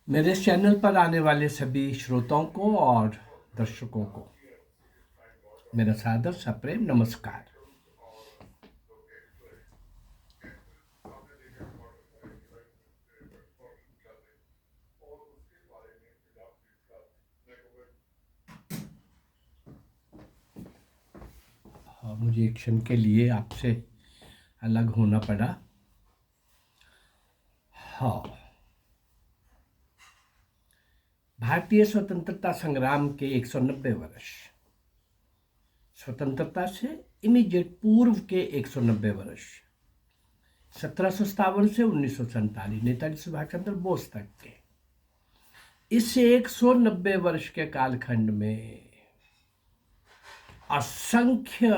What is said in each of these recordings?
मेरे चैनल पर आने वाले सभी श्रोताओं को और दर्शकों को मेरा सादर सप्रेम नमस्कार। मुझे एक क्षण के लिए आपसे अलग होना पड़ा। हाँ, भारतीय स्वतंत्रता संग्राम के 190 वर्ष, स्वतंत्रता से इमीडिएट पूर्व के 190 वर्ष, 1757 से 1947 नेताजी सुभाष चंद्र बोस तक के इस 190 वर्ष के कालखंड में असंख्य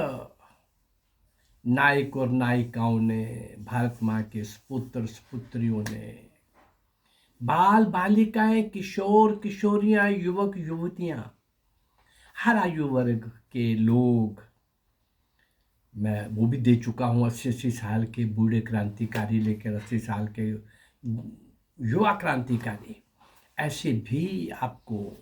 नायक और नायिकाओं ने, भारत माँ के सुपुत्र सुपुत्रियों ने, बाल बालिकाएं, किशोर किशोरियां, युवक युवतियां, हर आयु वर्ग के लोग, मैं वो भी दे चुका हूँ 80-80 साल के बूढ़े क्रांतिकारी लेकर 80 साल के युवा क्रांतिकारी, ऐसे भी आपको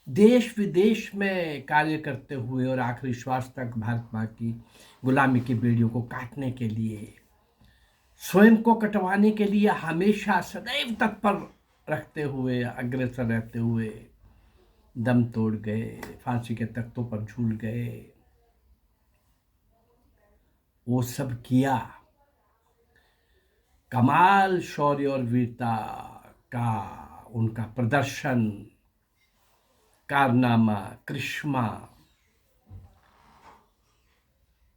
देश विदेश में कार्य करते हुए और आखिरी श्वास तक भारत माँ की गुलामी की बेड़ियों को काटने के लिए, स्वयं को कटवाने के लिए हमेशा सदैव तत्पर रखते हुए, अग्रसर रहते हुए दम तोड़ गए, फांसी के तख्तों पर झूल गए। वो सब किया। कमाल शौर्य और वीरता का उनका प्रदर्शन, कारनामा, करिश्मा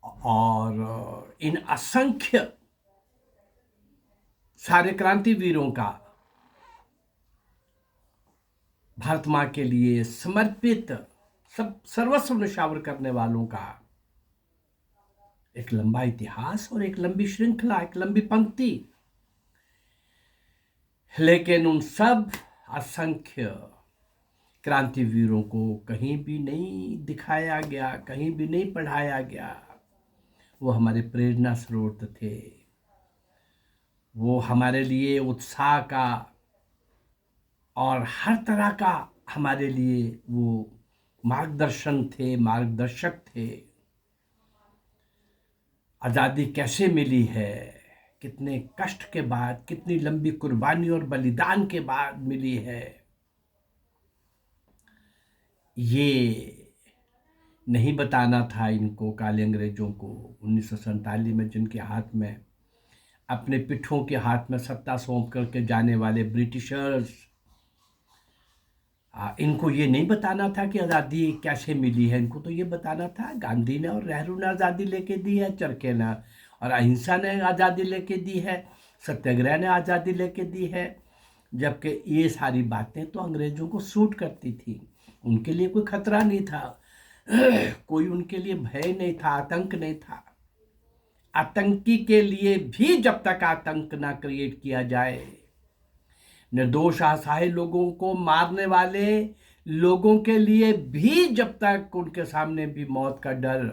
और इन असंख्य सारे क्रांतिवीरों का, भारत माँ के लिए समर्पित सब सर्वस्व न्यौछावर करने वालों का एक लंबा इतिहास और एक लंबी श्रृंखला, एक लंबी पंक्ति। लेकिन उन सब असंख्य क्रांतिवीरों को कहीं भी नहीं दिखाया गया, कहीं भी नहीं पढ़ाया गया। वो हमारे प्रेरणा स्रोत थे, वो हमारे लिए उत्साह का और हर तरह का हमारे लिए वो मार्गदर्शन थे, मार्गदर्शक थे। आज़ादी कैसे मिली है, कितने कष्ट के बाद, कितनी लंबी कुर्बानी और बलिदान के बाद मिली है, ये नहीं बताना था इनको, काले अंग्रेजों को। 1947 में जिनके हाथ में, अपने पिट्ठों के हाथ में सत्ता सौंप करके जाने वाले ब्रिटिशर्स, इनको ये नहीं बताना था कि आज़ादी कैसे मिली है। इनको तो ये बताना था गांधी ने और नेहरू ने आज़ादी लेके दी है, चरखे ने और अहिंसा ने आज़ादी लेके दी है, सत्याग्रह ने आज़ादी लेके दी है। जबकि ये सारी बातें तो अंग्रेजों को सूट करती थी, उनके लिए कोई खतरा नहीं था, कोई उनके लिए भय नहीं था, आतंक नहीं था। आतंकी के लिए भी जब तक आतंक ना क्रिएट किया जाए, निर्दोष असहाय लोगों को मारने वाले लोगों के लिए भी जब तक उनके सामने भी मौत का डर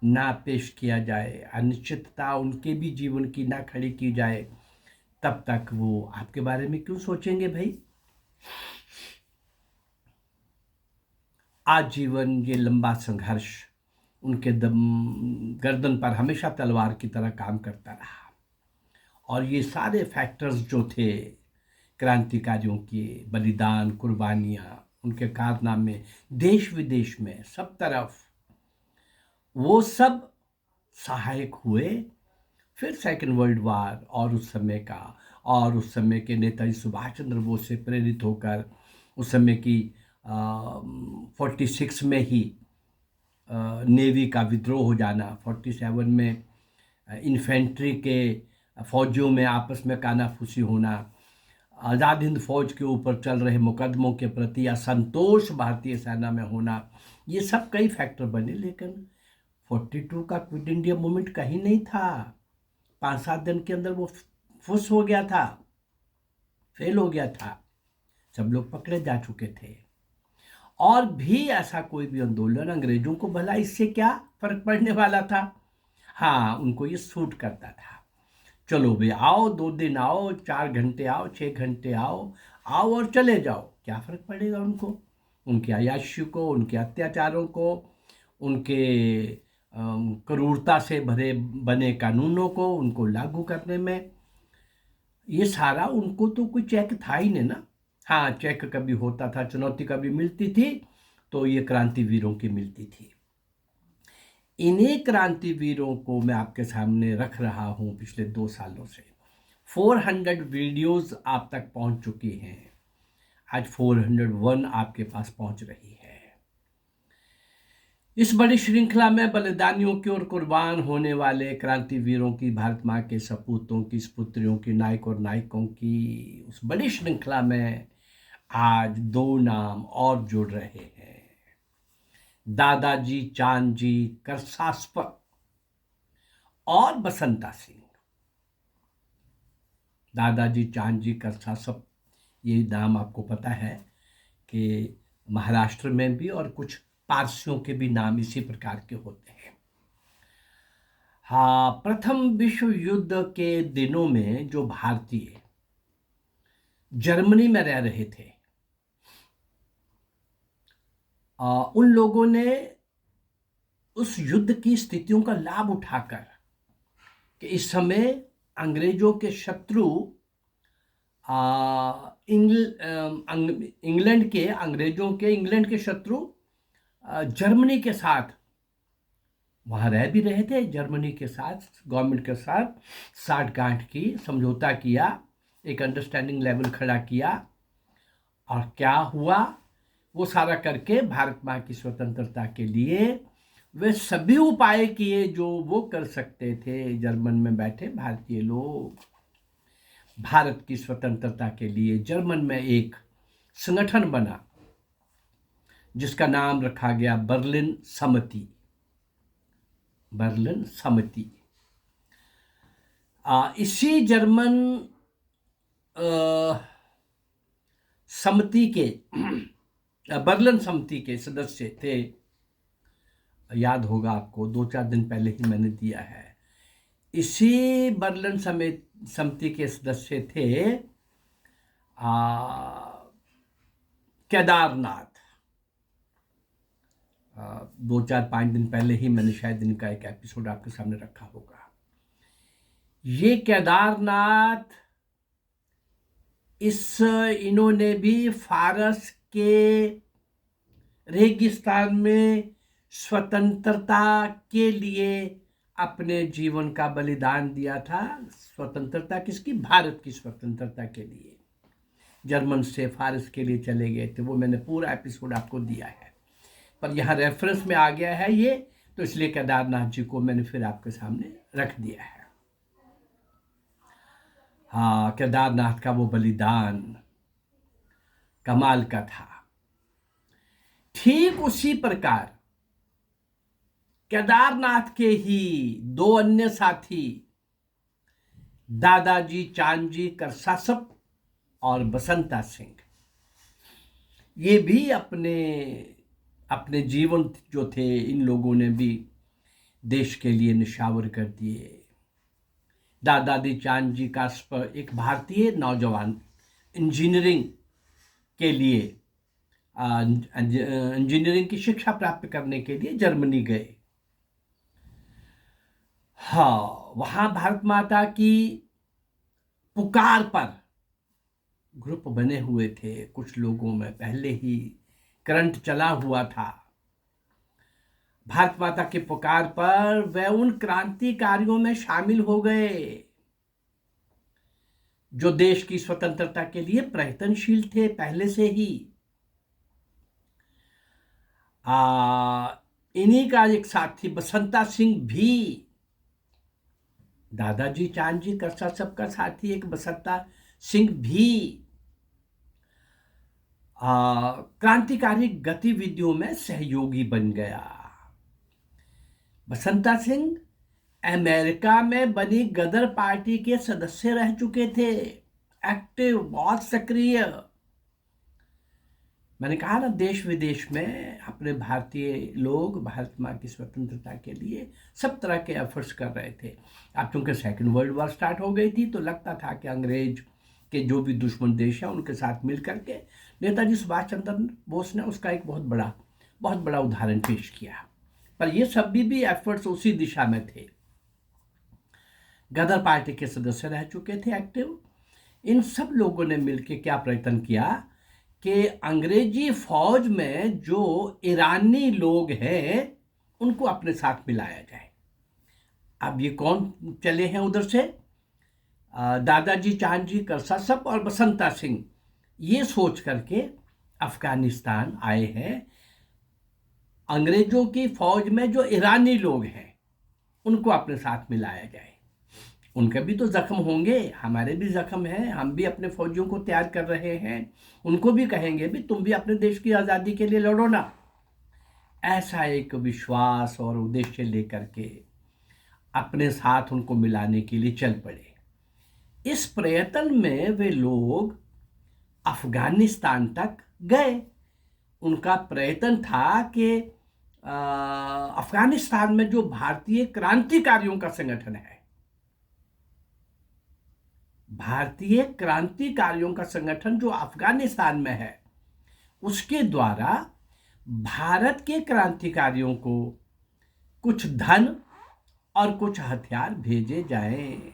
ना पेश किया जाए, अनिश्चितता उनके भी जीवन की ना खड़ी की जाए, तब तक वो आपके बारे में क्यों सोचेंगे भाई। आजीवन ये लंबा संघर्ष उनके गर्दन पर हमेशा तलवार की तरह काम करता रहा। और ये सारे फैक्टर्स जो थे, क्रांतिकारियों के बलिदान, कुर्बानियाँ, उनके कारनामे, देश विदेश में सब तरफ, वो सब सहायक हुए फिर सेकेंड वर्ल्ड वार और उस समय का, और उस समय के नेताजी सुभाष चंद्र बोस से प्रेरित होकर उस समय की 46 में ही नेवी का विद्रोह हो जाना, 47 में इन्फेंट्री के फौजियों में आपस में कानाफूसी होना, आज़ाद हिंद फौज के ऊपर चल रहे मुकदमों के प्रति असंतोष भारतीय सेना में होना, ये सब कई फैक्टर बने। लेकिन 42 का क्विट इंडिया मूवमेंट कहीं नहीं था। 5-7 दिन के अंदर वो फुस हो गया था, फेल हो गया था, सब लोग पकड़े जा चुके थे। और भी ऐसा कोई भी आंदोलन, अंग्रेजों को भला इससे क्या फर्क पड़ने वाला था। हाँ, उनको ये सूट करता था। चलो भाई आओ, 2 दिन आओ, 4 घंटे आओ, 6 घंटे आओ, आओ और चले जाओ, क्या फर्क पड़ेगा उनको, उनकी अय्याशी को, उनके अत्याचारों को, उनके क्रूरता से भरे बने कानूनों को उनको लागू करने में। ये सारा उनको तो कोई चेक था ही नहीं ना। हाँ, चेक कभी होता था, चुनौती कभी मिलती थी तो ये क्रांतिवीरों की मिलती थी। इन्हीं क्रांतिवीरों को मैं आपके सामने रख रहा हूं पिछले 2 सालों से। 400 वीडियोस आप तक पहुंच चुकी हैं, आज 401 आपके पास पहुंच रही है। इस बड़ी श्रृंखला में बलिदानियों की और कुर्बान होने वाले क्रांतिवीरों की, भारत माँ के सपूतों की, सपुत्रियों की, नायक और नायिकों की उस बड़ी श्रृंखला में आज 2 नाम और जुड़ रहे हैं, दादाजी चांदजी करसास्पर और बसंता सिंह। दादाजी चांदजी करसास्पर, ये नाम आपको पता है कि महाराष्ट्र में भी और कुछ पारसियों के भी नाम इसी प्रकार के होते हैं। हाँ, प्रथम विश्व युद्ध के दिनों में जो भारतीय जर्मनी में रह रहे थे, उन लोगों ने उस युद्ध की स्थितियों का लाभ उठाकर कि इस समय अंग्रेजों के शत्रु इंग्लैंड के, अंग्रेजों के इंग्लैंड के शत्रु जर्मनी के साथ वहाँ रह भी रहे थे। जर्मनी के साथ, गवर्नमेंट के साथ साठगांठ की, समझौता किया, एक अंडरस्टैंडिंग लेवल खड़ा किया, और क्या हुआ, वो सारा करके भारत माँ की स्वतंत्रता के लिए वे सभी उपाय किए जो वो कर सकते थे। जर्मन में बैठे भारतीय लोग भारत की स्वतंत्रता के लिए जर्मन में एक संगठन बना जिसका नाम रखा गया बर्लिन सम्मति। बर्लिन सम्मति। इसी जर्मन सम्मति के, बर्लिन सम्मति के सदस्य थे, याद होगा आपको, 2-4 दिन पहले ही मैंने दिया है। इसी बर्लिन सम्मति के सदस्य थे केदारनाथ। 2-4-5 दिन पहले ही मैंने शायद इनका एक एपिसोड आपके सामने रखा होगा। ये केदारनाथ, इन्होंने भी फारस के रेगिस्तान में स्वतंत्रता के लिए अपने जीवन का बलिदान दिया था। स्वतंत्रता किसकी? भारत की स्वतंत्रता के लिए। जर्मन से फारस के लिए चले गए थे, वो मैंने पूरा एपिसोड आपको दिया है, पर यहाँ रेफरेंस में आ गया है ये, तो इसलिए केदारनाथ जी को मैंने फिर आपके सामने रख दिया है। हाँ, केदारनाथ का वो बलिदान कमाल का था। ठीक उसी प्रकार केदारनाथ के ही 2 अन्य साथी, दादाजी चांदजी करसास्पर और बसंता सिंह, ये भी अपने जीवन जो थे, इन लोगों ने भी देश के लिए निछावर कर दिए। दादाजी चांदजी करसास्पर एक भारतीय नौजवान इंजीनियरिंग के लिए, इंजीनियरिंग की शिक्षा प्राप्त करने के लिए जर्मनी गए। हाँ, वहां भारत माता की पुकार पर ग्रुप बने हुए थे, कुछ लोगों में पहले ही करंट चला हुआ था। भारत माता की पुकार पर वे उन क्रांतिकारियों में शामिल हो गए जो देश की स्वतंत्रता के लिए प्रयत्नशील थे पहले से ही। इन्हीं का एक साथी बसंता सिंह भी, दादाजी चांदजी करसास्पर का साथी एक बसंता सिंह भी क्रांतिकारी गतिविधियों में सहयोगी बन गया। बसंता सिंह अमेरिका में बनी गदर पार्टी के सदस्य रह चुके थे, एक्टिव, बहुत सक्रिय। मैंने कहा ना, देश विदेश में अपने भारतीय लोग भारत माँ की स्वतंत्रता के लिए सब तरह के एफर्ट्स कर रहे थे। अब चूंकि सेकेंड वर्ल्ड वॉर स्टार्ट हो गई थी तो लगता था कि अंग्रेज के जो भी दुश्मन देश हैं उनके साथ मिल करके नेताजी सुभाष चंद्र बोस ने उसका एक बहुत बड़ा उदाहरण पेश किया। पर ये सब भी एफर्ट्स उसी दिशा में थे। गदर पार्टी के सदस्य रह चुके थे एक्टिव। इन सब लोगों ने मिलकर क्या प्रयत्न किया कि अंग्रेजी फौज में जो ईरानी लोग हैं उनको अपने साथ मिलाया जाए। अब ये कौन चले हैं उधर से? दादाजी चांदजी करसा सब और बसंता सिंह ये सोच करके अफगानिस्तान आए हैं। अंग्रेजों की फौज में जो ईरानी लोग हैं उनको अपने साथ मिलाया जाए। उनके भी तो जख्म होंगे, हमारे भी जख्म हैं, हम भी अपने फौजियों को तैयार कर रहे हैं। उनको भी कहेंगे भी तुम भी अपने देश की आज़ादी के लिए लड़ो ना। ऐसा एक विश्वास और उद्देश्य लेकर के अपने साथ उनको मिलाने के लिए चल पड़े। इस प्रयत्न में वे लोग अफगानिस्तान तक गए। उनका प्रयत्न था कि अफगानिस्तान में जो भारतीय क्रांतिकारियों का संगठन है, भारतीय क्रांतिकारियों का संगठन जो अफगानिस्तान में है, उसके द्वारा भारत के क्रांतिकारियों को कुछ धन और कुछ हथियार भेजे जाएं।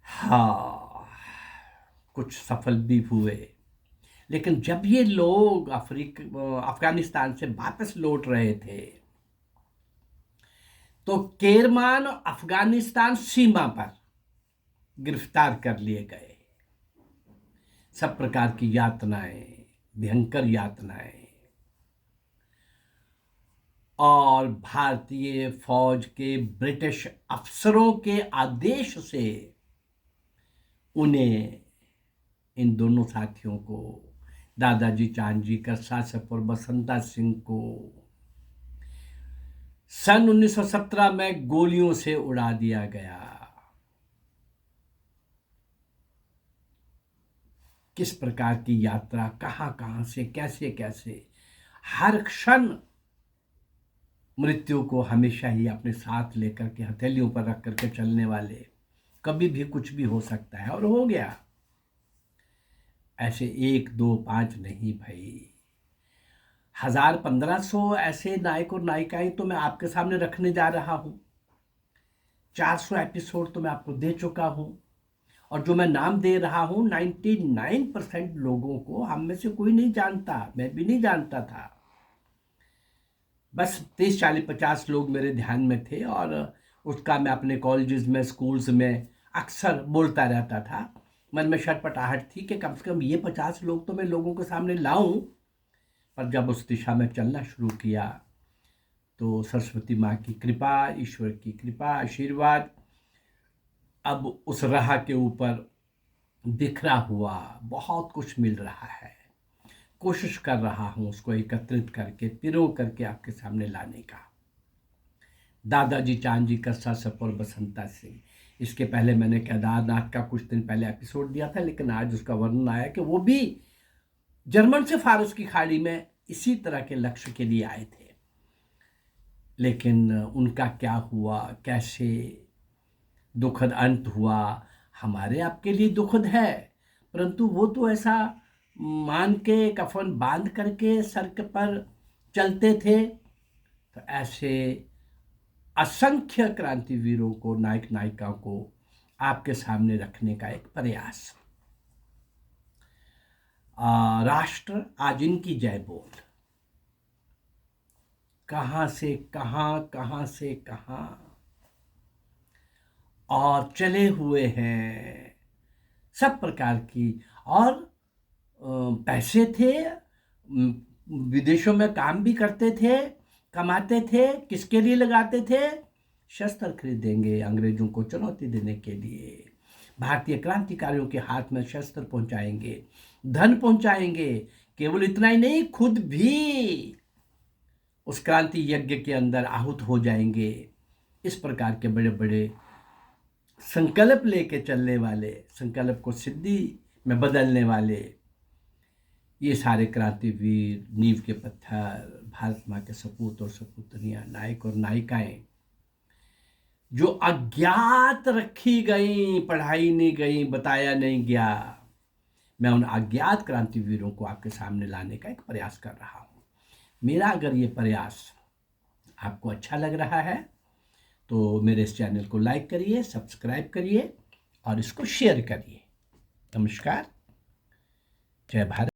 हाँ, कुछ सफल भी हुए। लेकिन जब ये लोग अफगानिस्तान से वापस लौट रहे थे तो केरमान अफगानिस्तान सीमा पर गिरफ्तार कर लिए गए। सब प्रकार की यातनाएं, भयंकर यातनाएं, और भारतीय फौज के ब्रिटिश अफसरों के आदेश से उन्हें, इन दोनों साथियों को, दादाजी चांदजी करसा और बसंता सिंह को सन 1917 में गोलियों से उड़ा दिया गया। किस प्रकार की यात्रा, कहां कहां से, कैसे कैसे, हर क्षण मृत्यु को हमेशा ही अपने साथ लेकर के हथेलियों पर रख करके चलने वाले, कभी भी कुछ भी हो सकता है और हो गया। ऐसे 1 2 5 नहीं भाई, 1000 1500 ऐसे नायक और नायिकाएं तो मैं आपके सामने रखने जा रहा हूं। 400 एपिसोड तो मैं आपको दे चुका हूं, और जो मैं नाम दे रहा हूं 99% लोगों को हम में से कोई नहीं जानता, मैं भी नहीं जानता था। बस 30 40 50 लोग मेरे ध्यान में थे और उसका मैं अपने कॉलेजेस में, स्कूल्स में अक्सर बोलता रहता था। मन में छटपटाहट थी कि कम से कम ये 50 लोग तो मैं लोगों के सामने लाऊं। पर जब उस दिशा में चलना शुरू किया तो सरस्वती माँ की कृपा, ईश्वर की कृपा, आशीर्वाद अब उस राह के ऊपर बिखरा हुआ बहुत कुछ मिल रहा है। कोशिश कर रहा हूं उसको एकत्रित करके, पिरो करके आपके सामने लाने का। दादाजी चांदजी करसा और बसंता सिंह, इसके पहले मैंने केदारनाथ का कुछ दिन पहले एपिसोड दिया था, लेकिन आज उसका वर्णन आया कि वो भी जर्मन से फारस की खाड़ी में इसी तरह के लक्ष्य के लिए आए थे। लेकिन उनका क्या हुआ, कैसे दुखद अंत हुआ, हमारे आपके लिए दुखद है, परंतु वो तो ऐसा मान के कफन बांध करके सर पर चलते थे। तो ऐसे असंख्य क्रांतिवीरों को, नायक नायिकाओं को आपके सामने रखने का एक प्रयास। राष्ट्र आज इनकी जय बोल, कहां से कहां, कहां से कहां, और चले हुए हैं सब प्रकार की। और पैसे थे, विदेशों में काम भी करते थे, कमाते थे, किसके लिए लगाते थे? शस्त्र खरीदेंगे अंग्रेजों को चुनौती देने के लिए, भारतीय क्रांतिकारियों के हाथ में शस्त्र पहुंचाएंगे, धन पहुंचाएंगे। केवल इतना ही नहीं, खुद भी उस क्रांति यज्ञ के अंदर आहूत हो जाएंगे। इस प्रकार के बड़े बड़े संकल्प लेके चलने वाले, संकल्प को सिद्धि में बदलने वाले ये सारे क्रांतिवीर, नींव के पत्थर, भारत माँ के सपूत और सपूतनियाँ, नायक और नायिकाएं जो अज्ञात रखी गई, पढ़ाई नहीं गई, बताया नहीं गया, मैं उन अज्ञात क्रांतिवीरों को आपके सामने लाने का एक प्रयास कर रहा हूँ। मेरा अगर ये प्रयास आपको अच्छा लग रहा है तो मेरे इस चैनल को लाइक करिए, सब्सक्राइब करिए और इसको शेयर करिए। नमस्कार। जय भारत।